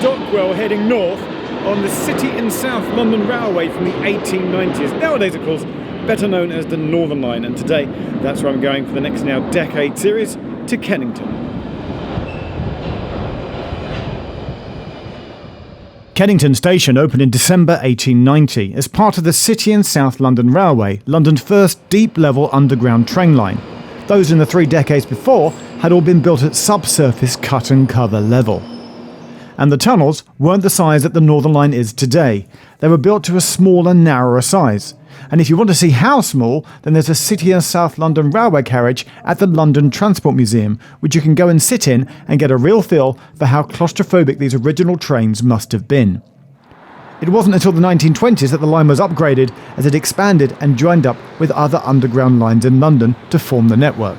Stockwell heading north on the City and South London Railway from the 1890s. Nowadays, of course, better known as the Northern Line, and today that's where I'm going for the next now decade series to Kennington. Kennington Station opened in December 1890 as part of the City and South London Railway, London's first deep-level underground train line. Those in the 3 decades before had all been built at subsurface cut-and-cover level. And the tunnels weren't the size that the Northern Line is today. They were built to a smaller, narrower size. And if you want to see how small, then there's a City and South London railway carriage at the London Transport Museum, which you can go and sit in and get a real feel for how claustrophobic these original trains must have been. It wasn't until the 1920s that the line was upgraded as it expanded and joined up with other underground lines in London to form the network.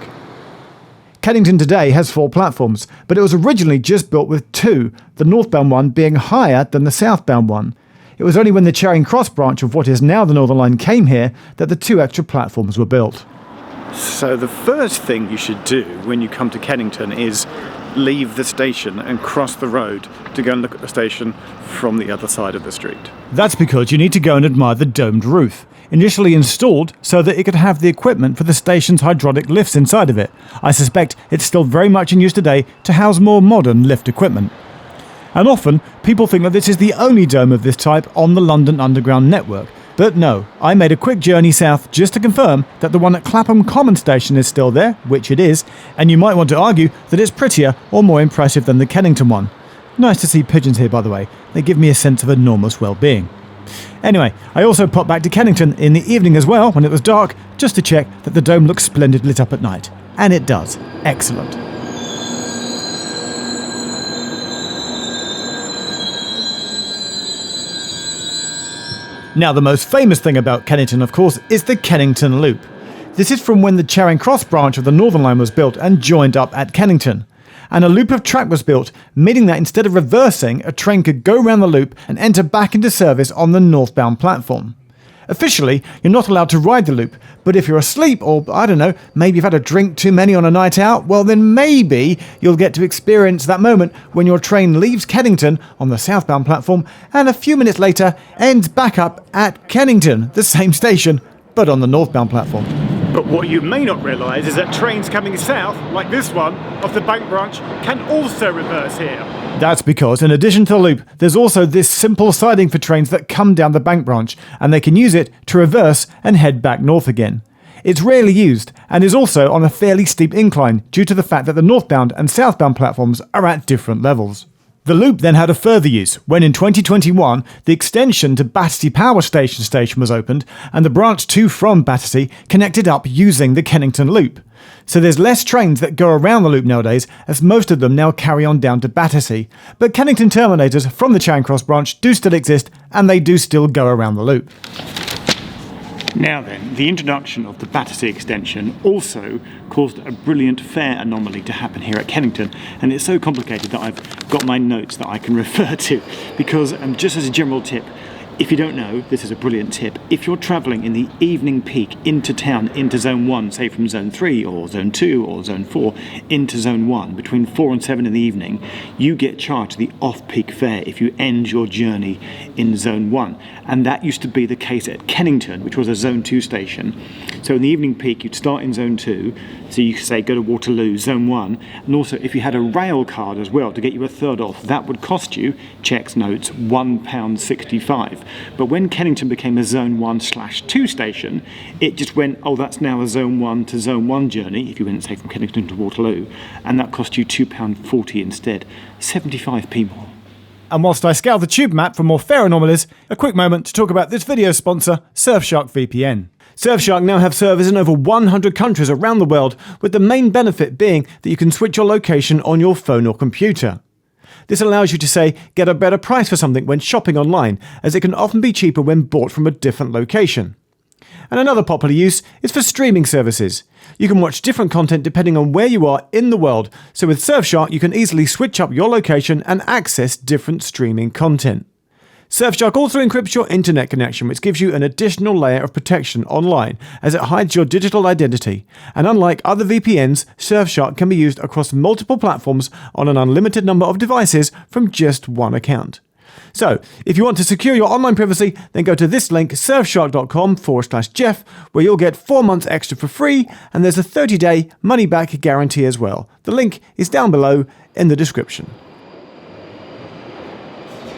Kennington today has 4 platforms, but it was originally just built with 2, the northbound one being higher than the southbound one. It was only when the Charing Cross branch of what is now the Northern Line came here that the 2 extra platforms were built. So the first thing you should do when you come to Kennington is leave the station and cross the road to go and look at the station from the other side of the street. That's because you need to go and admire the domed roof, initially installed so that it could have the equipment for the station's hydraulic lifts inside of it. I suspect it's still very much in use today to house more modern lift equipment. And often, people think that this is the only dome of this type on the London Underground network. But no, I made a quick journey south just to confirm that the one at Clapham Common Station is still there, which it is, and you might want to argue that it's prettier or more impressive than the Kennington one. Nice to see pigeons here, by the way. They give me a sense of enormous well-being. Anyway, I also popped back to Kennington in the evening as well, when it was dark, just to check that the dome looks splendid lit up at night. And it does. Excellent. Now, the most famous thing about Kennington, of course, is the Kennington Loop. This is from when the Charing Cross branch of the Northern Line was built and joined up at Kennington. And a loop of track was built, meaning that instead of reversing, a train could go around the loop and enter back into service on the northbound platform. Officially, you're not allowed to ride the loop, but if you're asleep or, I don't know, maybe you've had a drink too many on a night out, well then maybe you'll get to experience that moment when your train leaves Kennington on the southbound platform and a few minutes later ends back up at Kennington, the same station, but on the northbound platform. But what you may not realise is that trains coming south, like this one, off the Bank branch, can also reverse here. That's because, in addition to the loop, there's also this simple siding for trains that come down the Bank branch, and they can use it to reverse and head back north again. It's rarely used, and is also on a fairly steep incline due to the fact that the northbound and southbound platforms are at different levels. The loop then had a further use when in 2021 the extension to Battersea Power Station was opened and the branch to from Battersea connected up using the Kennington Loop. So there's less trains that go around the loop nowadays, as most of them now carry on down to Battersea, but Kennington terminators from the Charing Cross branch do still exist and they do still go around the loop. Now then, the introduction of the Battersea extension also caused a brilliant fare anomaly to happen here at Kennington, and it's so complicated that I've got my notes that I can refer to, because just as a general tip, if you don't know, this is a brilliant tip. If you're travelling in the evening peak into town, into Zone 1, say from Zone 3 or Zone 2 or Zone 4 into Zone 1, between 4 and 7 in the evening, you get charged the off-peak fare if you end your journey in Zone 1. And that used to be the case at Kennington, which was a Zone 2 station. So in the evening peak, you'd start in Zone 2, so you could say go to Waterloo, Zone 1, and also if you had a rail card as well to get you a third off, that would cost you, checks notes, £1.65. But when Kennington became a Zone 1/2 station, it just went, oh, that's now a Zone 1 to Zone 1 journey, if you went, say, from Kennington to Waterloo, and that cost you £2.40 instead, 75p more. And whilst I scour the tube map for more fare anomalies, a quick moment to talk about this video sponsor, Surfshark VPN. Surfshark now have servers in over 100 countries around the world, with the main benefit being that you can switch your location on your phone or computer. This allows you to, say, get a better price for something when shopping online, as it can often be cheaper when bought from a different location. And another popular use is for streaming services. You can watch different content depending on where you are in the world, so with Surfshark you can easily switch up your location and access different streaming content. Surfshark also encrypts your internet connection, which gives you an additional layer of protection online, as it hides your digital identity. And unlike other VPNs, Surfshark can be used across multiple platforms on an unlimited number of devices from just one account. So, if you want to secure your online privacy, then go to this link, surfshark.com/Geoff, where you'll get 4 months extra for free, and there's a 30-day money-back guarantee as well. The link is down below in the description.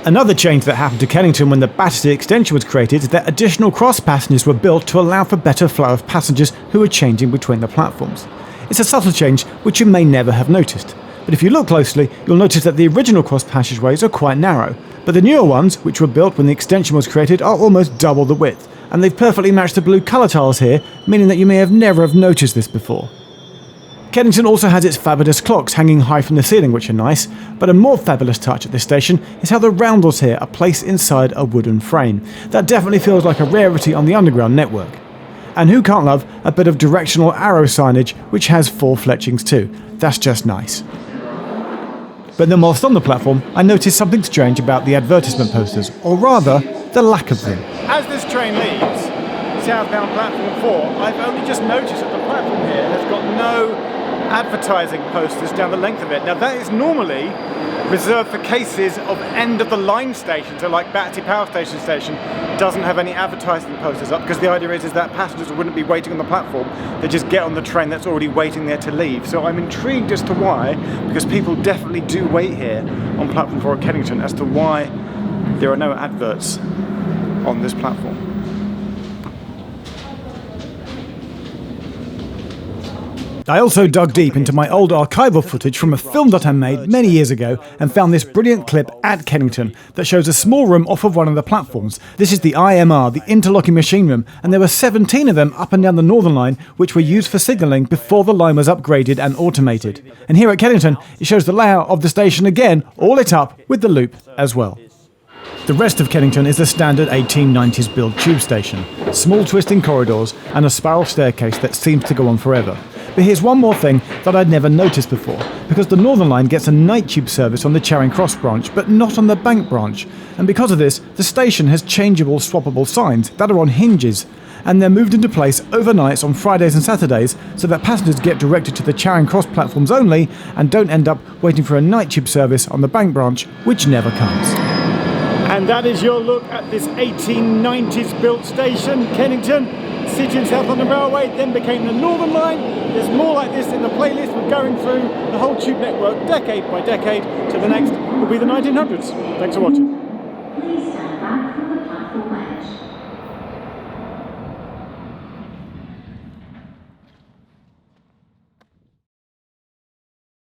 Another change that happened to Kennington when the Battersea extension was created is that additional cross passengers were built to allow for better flow of passengers who were changing between the platforms. It's a subtle change which you may never have noticed, but if you look closely, you'll notice that the original cross passageways are quite narrow, but the newer ones, which were built when the extension was created, are almost double the width, and they've perfectly matched the blue colour tiles here, meaning that you may have never have noticed this before. Kennington also has its fabulous clocks hanging high from the ceiling, which are nice, but a more fabulous touch at this station is how the roundels here are placed inside a wooden frame. That definitely feels like a rarity on the underground network. And who can't love a bit of directional arrow signage which has 4 fletchings too? That's just nice. But then whilst on the platform, I noticed something strange about the advertisement posters, or rather, the lack of them. As this train leaves southbound platform 4, I've only just noticed that the platform here has got no advertising posters down the length of it. Now that is normally reserved for cases of end-of-the-line stations, so like Battersea Power Station doesn't have any advertising posters up, because the idea is that passengers wouldn't be waiting on the platform, they just get on the train that's already waiting there to leave. So I'm intrigued as to why, because people definitely do wait here on platform 4 at Kennington, as to why there are no adverts on this platform. I also dug deep into my old archival footage from a film that I made many years ago and found this brilliant clip at Kennington that shows a small room off of one of the platforms. This is the IMR, the interlocking machine room, and there were 17 of them up and down the Northern Line which were used for signalling before the line was upgraded and automated. And here at Kennington, it shows the layout of the station again, all lit up with the loop as well. The rest of Kennington is the standard 1890s build tube station. Small twisting corridors and a spiral staircase that seems to go on forever. But here's one more thing that I'd never noticed before, because the Northern Line gets a night tube service on the Charing Cross branch, but not on the Bank branch. And because of this, the station has changeable, swappable signs that are on hinges, and they're moved into place overnights on Fridays and Saturdays so that passengers get directed to the Charing Cross platforms only and don't end up waiting for a night tube service on the Bank branch, which never comes. And that is your look at this 1890s built station, Kennington. City and South London Railway, then became the Northern Line. There's more like this in the playlist. We're going through the whole tube network decade by decade, to the next will be the 1900s. Thanks for watching.